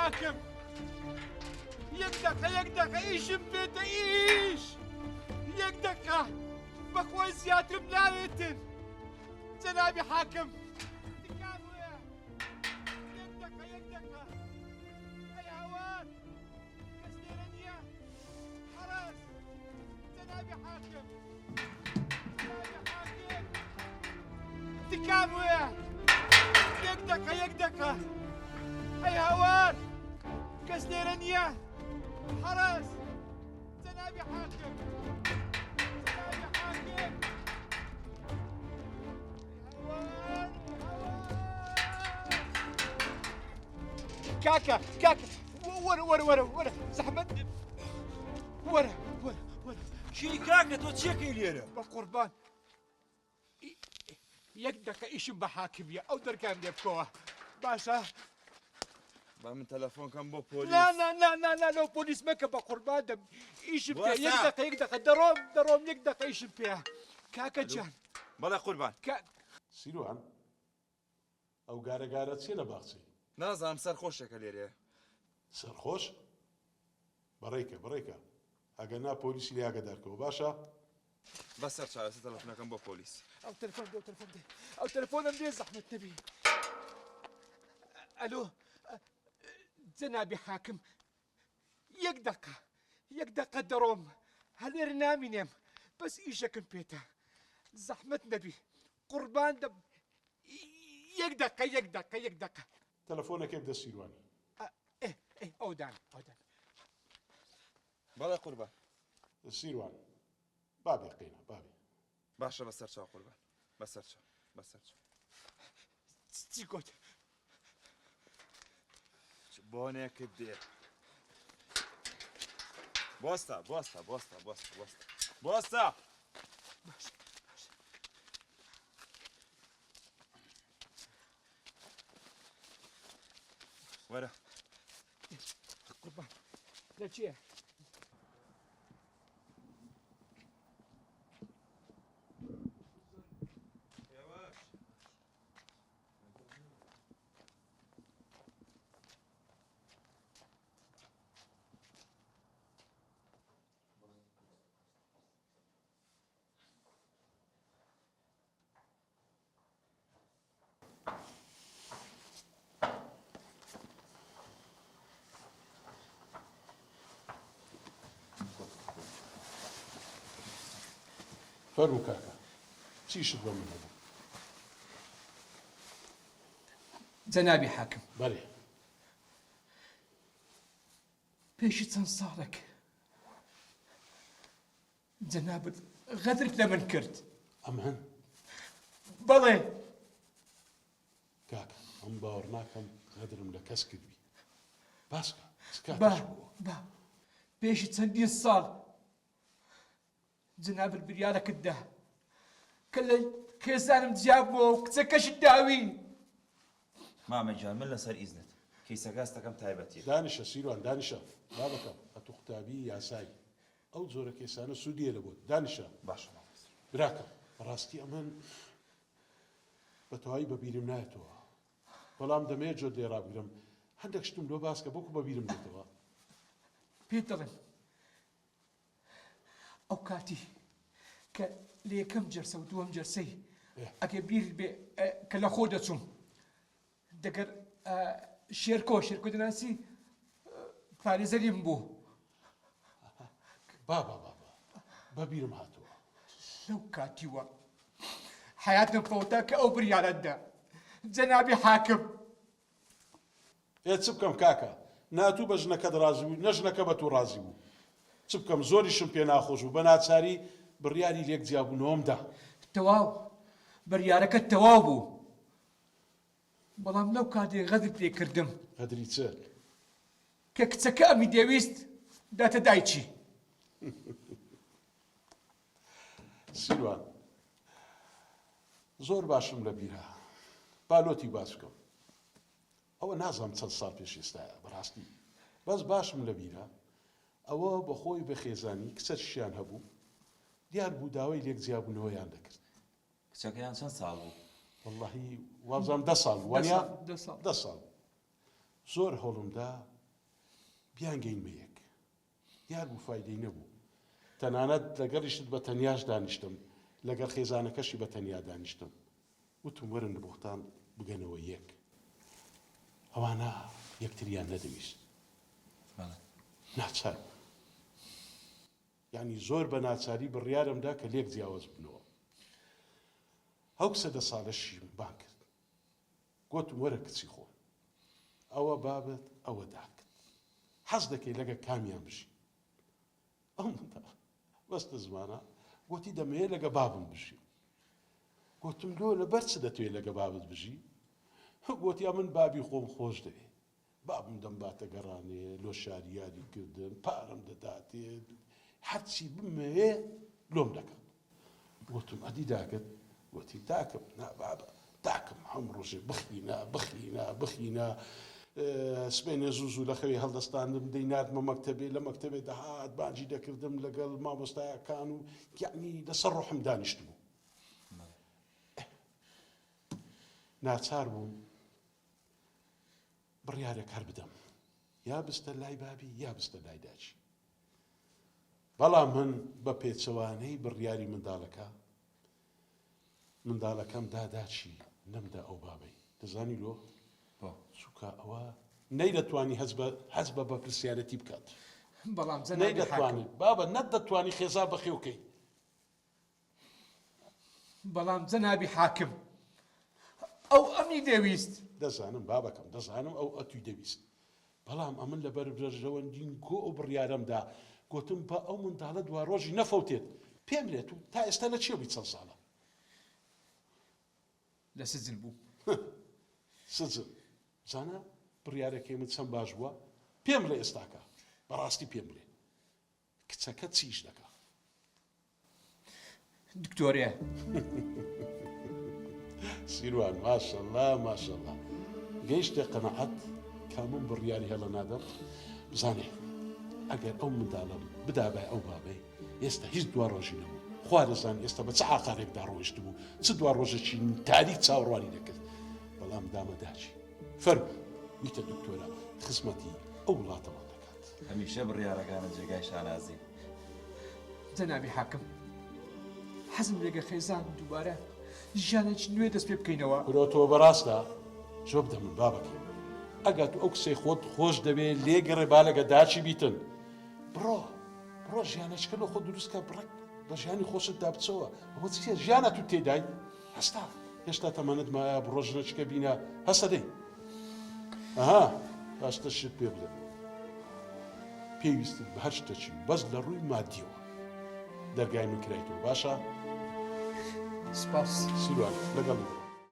حاكم يقدق ايش بيت ايش يقدق بخوي زيادة ملايتن جنابي حاكم يقدق اي هوان كسيرانيا حرس جنابي حاكم تكاموية يقدق اي هوان كسيرانيا حرس جنابي حاكم كاكا ورا زحمة ورا شي كاكا توتشيكي ليرة بقربان يقدك ايش بحاكم يا او دركان يبكوه باشا من تلفون كان بو بوليس لا لو بوليس مكة بقربان دم ايش بيها يقدك دروم يقدك ايش بيها كاكا جان بلا قربان سیروان ئەو گارەگارە چێ لە باخچەی نازانم سەرخۆشێکە لێرێ سەرخۆش بەڕێکە ئەگەر نا پۆلیسی لێ ئاگادارکەوە باشە بەسەر چاوەسە تەلەفۆنەکەم بۆ پۆلیس او تلفونم دي زحمة نبي الو جنابي حاكم يقدق دروم هل نامينم بس ايشك بيتا زحمة نبي قربان دم يقدق تەلەفۆنەکەی بدە سیروانی ايه اودان بەڵێ قوربان سیروان بابێ قینە بابێ باشە بەسەر چاو قوربان بەسەر چاو چی گوت بۆنێکت دێ بۆستە وەرە قربان لا چیه فەرموو کاکە چیشت بۆ من هەبوو جنابي حاكم بەڵێ پێشی چەند ساڵێک جەنابەت غەدرت لە من کرد ئەمەن بەڵێ کاکە ئەم باوەڕ ناکەم غەدرم لە کەس کردوی باسکە با پێشی چەندین ساڵ جەنابەت بریارەکت دا کە لە خێزانم جیابەوە و کچەکەشت داوی مامەجان من لەسەر ئیزنت کەیسەگاستەکەم تایبەتی دانیشە سیروان دانیشە بابەکەم ئەتو قوتابی یاسایی ئەو جۆرە کێسانە سوودیە لە بۆت دانیشە باشە براکەم بەڕاستی ئەمن بەتەواوی بەبیرم نایەتەوە بەڵام دەمەیە جۆ دێڕابگرم هەندێک شتم لۆ باسکە بۆکو بەبیرم دێتەوە پێت دەڵێم ئەو کاتی کە لە یەکەم جەرسە و دووەم جەرسەی ئەگە بیر بێ کە لە خۆ دەچووم دەگەر شێرکۆ دەناسی پارێزەریم بوو بابا بەبیرم هاتەوە لەو کاتیوە حیاتم فەوتا کە ئەو بریارەتدا جەنابی حاکم چ بکەم کاکە ناتوو بە ژنەکەت ڕازی بوو نە ژنەکە بە توو ڕازی بوو چ بکەم زۆریشم پێ ناخۆش بوو بە ناچاری بڕیاری لێک جیابوونەوەمدا تەواو بڕیارەکە تەواو بوو بەڵام لەو کاتێ غەدر پێ کردم غەدری چ کە کچەکە ئەمی دەویست داتە دایکی سیروان زۆر باشم لە بیرە بالۆتی باس بکەم ئەوە نازانم چەند ساڵ پێش ئێستایە بەڕاستی بەس باشم لە بیرە ئەوە بەخۆی بە خێزانی کچەشیان هەبوو دیار بوو داوای لێک جیابوونەوەیان دەکرد کچەکەیان چەند ساڵ بوو واللهی وابزانم 10 ساڵ وانیا 10 ساڵ زۆر هەوڵمدا بیانگەینمە یەک دیار بوو فایدەی نەبوو تەنانەت لەگەڵیشت بە تەنیاش دانیشتم لەگەڵ خێزانەکەشی بە تەنیا دانیشتم وتم وەرن لە بوختان بگەنەوە یەک ئەوانە یەکتریان نەدەویست ناچار یعنی زۆر بە ناچاری بڕیارمدا کە لێک جیاواز بنەوە ئەو سەدە ساڵەشی بان کرد گوتم وەرە کچی خۆم ئەوە بابەت ئەوە داکرد حەز دەکەی لەگە کامیان بژی ئەو مندا بەستە زمانە گوتی دەمەوێت لەگە بابم بژی گوتم لۆ لەبەر چ دەتوێت لەگە بابت بژی گوتیا من بابی خۆم خۆش دەوێت بابم دەمباتە گەڕانێ لۆ شاریاری کردن پارەم دەداتێ هەرچی بمەوێ لۆم دەکەم گوتم ئەدی داکرد گوتی داکەم نا بابە داکەم هەم ڕۆژێ بخینە سبێنێ زوو لە خەوی هەڵدەستاندم دەیناتمە مەکتەبێ لە مەکتەبێ دەهات بانجی دەکردم لەگەڵ مامۆستایەکان و یعنی لەسەر ڕۆحم دانیشت بوو ناچار بووم بڕیارێک هەر بدەم یا بستە لای بابی یا بستە لای داچی بەڵام من بە پێچەوانەی بڕیاری منداڵەکەم داداچی نەمدا ئەو بابەی دەزانی لۆ چووکە ئەوە نەیدەتوانی هەز بە بەپرسیارەتی بکات بەڵام نەیدەتوانێت بابە نەتدەتوانی خێزا بەخێوکەی بەڵام جەنابی حاکم ئەو ئەمی دەویست دەزانم بابەکەم دەزانم ئەو ئەتوی دەویست بەڵام ئەمن لەبەر برژەوەندین گۆ ئەو بڕیارەمدا گوتم بە ئەو منداڵە دوا ڕۆژی نەفەوتێت پێم لێت و تا ئێستا لە چێ بووی چەند ساڵە لە سجن بوو سجن زانە بڕیارەکەی من چەند باش بووە پێم لە ئێستاکە بەڕاستی پێم بڵێ کچەکە چیش دەکا دکتۆرێ سیروان ماشەڵڵا گەیشتە قەنەعەت کە من بڕیاری هەڵە نادەم بزانێ ئەگەر ئەو منداڵم بدابای ئەو بابەی ئێستا هیچ دوا ڕۆژی نەبوو خوا دەزانێ ئێستا بە چ عاقارێکدا ڕۆیشت بوو چ دوا ڕۆژێکی تاریک چاوەڕوانی دەکرد بەڵام دامەداچی فەرموو ویتە دکتۆرە خزمەتی ئەو وڵاتەوە دەکات هەمیشە بڕیارەکانە جێگای شانازی جەنابی حاکم حەزم لێگە خێزان دووبارە ژیانێکی نوێ دەست پێ بکەینەوە برۆتەوە بەڕاستە زۆر بدە من بابەکەی ئەگەر تو ئەو کسەی خۆت خۆش دەوێت لێگەڕێ با لەگە داچی بیتن بڕۆ ژیانەچکە لە خۆ دروستکە بڕێک بە ژیانی خۆشت دابچەوە ئەوە چیە ژیانە تو تێدای هەستا هێشتا تەمەنت مایە بڕۆ ژنەچکە بینە هەستە دەی ئەها باشتر شت پێ بدە پێویستت بە هەر شتێکی بەس لە ڕووی مادیەوە دەرگای من کرایتەوە باشە سپاس سیروان لەگەڵ